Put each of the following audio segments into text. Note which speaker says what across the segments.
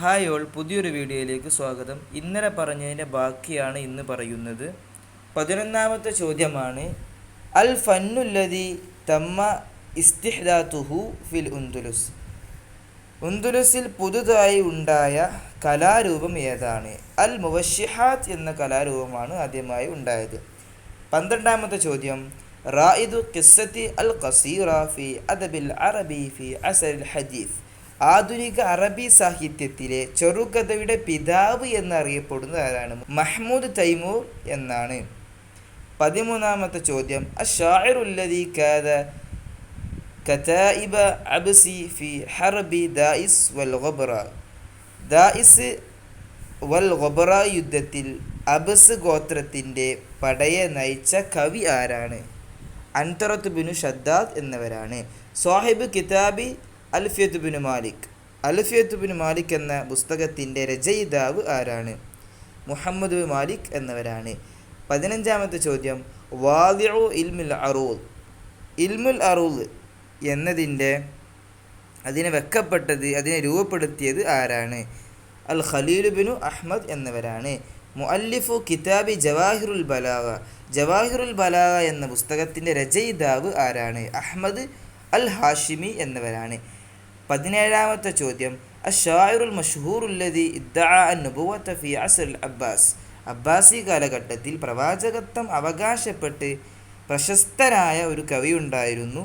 Speaker 1: Hi all, പുതിയൊരു വീഡിയോയിലേക്ക് സ്വാഗതം. ഇന്നലെ പറഞ്ഞതിൻ്റെ ബാക്കിയാണ് ഇന്ന് പറയുന്നത്. 11ാമത്തെ ചോദ്യമാണ്. അൽ ഫന്നുല്ലദി തമ്മ ഇസ്തിഹ്ദാതുഹു ഫിൽ ഉന്ദുലുസ്. ഉന്ദുലുസിൽ പുതുതായി ഉണ്ടായ കലാരൂപം ഏതാണ്? അൽ മുവശ്ശിഹാത്ത് എന്ന കലാരൂപമാണ് ആദ്യമായി ഉണ്ടായത്. 12ാമത്തെ ചോദ്യം. റായിദു ഖിസ്സത്തി അൽ ഖസീറ ഫി അദബിൽ അറബി ഫി അസറിൽ ഹദീസ്. ആധുനിക അറബി സാഹിത്യത്തിലെ ചെറുകഥയുടെ പിതാവ് എന്നറിയപ്പെടുന്നത് ആരാണ്? മഹ്മൂദ് തൈമൂർ എന്നാണ്. 13ാമത്തെ ചോദ്യം. അശ്ശാഇറുല്ലദി കാദ കതായിബ അബ്സി ഫി ഹർബി ദായിസ് വൽ ഗബ്റ. ദായിസ് വൽ ഗബ്റ യുദ്ധത്തിൽ അബ്സ് ഗോത്രത്തിൻ്റെ പടയെ നയിച്ച കവി ആരാണ്? അൻതറത്ത് ബിനു ഷദ്ദാദ് എന്നിവരാണ്. സാഹിബ് കിതാബി അൽഫിയത്ത് ബിനു മാലിക്. അൽഫിയത്ത് ബിനു മാലിക് എന്ന പുസ്തകത്തിൻ്റെ രചയിതാവ് ആരാണ്? മുഹമ്മദ് ബിൻ മാലിക് എന്നിവരാണ്. 15ാമത്തെ ചോദ്യം. വാദിഉ ഇൽമുൽ അറൂദ്. ഇൽമുൽ അറൂദ് അതിനെ വെക്കപ്പെട്ടത്, അതിനെ രൂപപ്പെടുത്തിയത് ആരാണ്? അൽ ഖലീൽ ബിനു അഹ്മദ് എന്നിവരാണ്. മുഅല്ലിഫു കിതാബി ജവാഹിറുൽ ബലാഗ. ജവാഹിറുൽ ബലാഗ എന്ന പുസ്തകത്തിൻ്റെ രചയിതാവ് ആരാണ്? അഹ്മദ് അൽ ഹാഷിമി എന്നിവരാണ്. 17ാമത്തെ ചോദ്യം. അശ്ശാഇറുൽ മഷ്ഹൂറുല്ലദി ഇദ്ദഅ അൻ-നുബുവ്വത ഫി അസ്റിൽ അബ്ബാസ്. അബ്ബാസി കാലഘട്ടത്തിൽ പ്രവാചകത്വം അവകാശപ്പെട്ട് പ്രശസ്തനായ ഒരു കവി ഉണ്ടായിരുന്നു.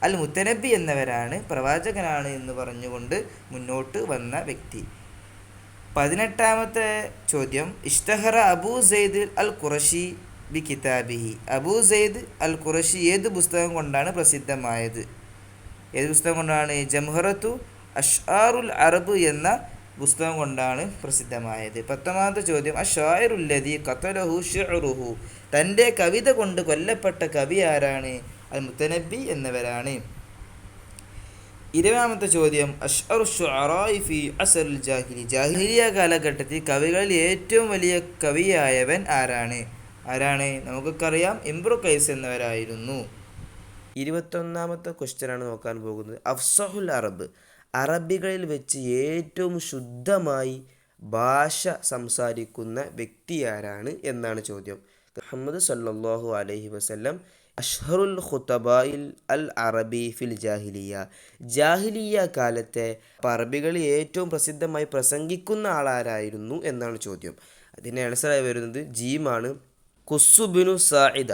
Speaker 1: അൽ മുത്തനബി എന്നിവരാണ് പ്രവാചകനാണ് എന്ന് പറഞ്ഞുകൊണ്ട് മുന്നോട്ട് വന്ന വ്യക്തി. 18ാമത്തെ ചോദ്യം. ഇഷ്തഹറ അബൂ സെയ്ദ് അൽ ഖുറശി ബി കിതാബിഹി. അബൂ സെയ്ദ് അൽ ഖുറശി ഏത് പുസ്തകം കൊണ്ടാണ് പ്രസിദ്ധമായത്? ഏത് പുസ്തകം കൊണ്ടാണ്? ജംഹറത്തു അഷ്ആറുൽ അറബ് എന്ന പുസ്തകം കൊണ്ടാണ് പ്രസിദ്ധമായത്. 19ാമത്തെ ചോദ്യം. അശ്ശാഇറുല്ലദി ഖതലഹു ശിഅറുഹു. തൻ്റെ കവിത കൊണ്ട് കൊല്ലപ്പെട്ട കവി ആരാണ്? അൽ മുത്തനബി എന്നിവരാണ്. 20ാമത്തെ ചോദ്യം. അഷ്അറു ശുഅറാഇ ഫി അസ്റിൽ ജാഹിലി. ജാഹിലിയ കാലഘട്ടത്തിൽ കവികളിൽ ഏറ്റവും വലിയ കവിയായവൻ ആരാണ്? നമുക്കൊക്കെ അറിയാം, ഇംറു ഖൈസ് എന്നിവരായിരുന്നു. 21ാമത്തെ ക്വസ്റ്റ്യനാണ് നോക്കാൻ പോകുന്നത്. അഫ്സഹുൽ അറബ്. അറബികളിൽ വെച്ച് ഏറ്റവും ശുദ്ധമായി ഭാഷ സംസാരിക്കുന്ന വ്യക്തി ആരാണ് എന്നാണ് ചോദ്യം. മുഹമ്മദ് സല്ലല്ലാഹു അലൈഹി വസല്ലം അഷ്ഹറുൽ ഖുതബായിൽ അൽ അറബി ഫിൽ ജാഹിലിയ. ജാഹിലിയ കാലത്തെ അറബികളിൽ ഏറ്റവും പ്രസിദ്ധമായി പ്രസംഗിക്കുന്ന ആളാരായിരുന്നു എന്നാണ് ചോദ്യം. അതിൻ്റെ ആൻസറായി വരുന്നത് ജീമാണ്. ഖുസ്സു ബിനു സാഇദ.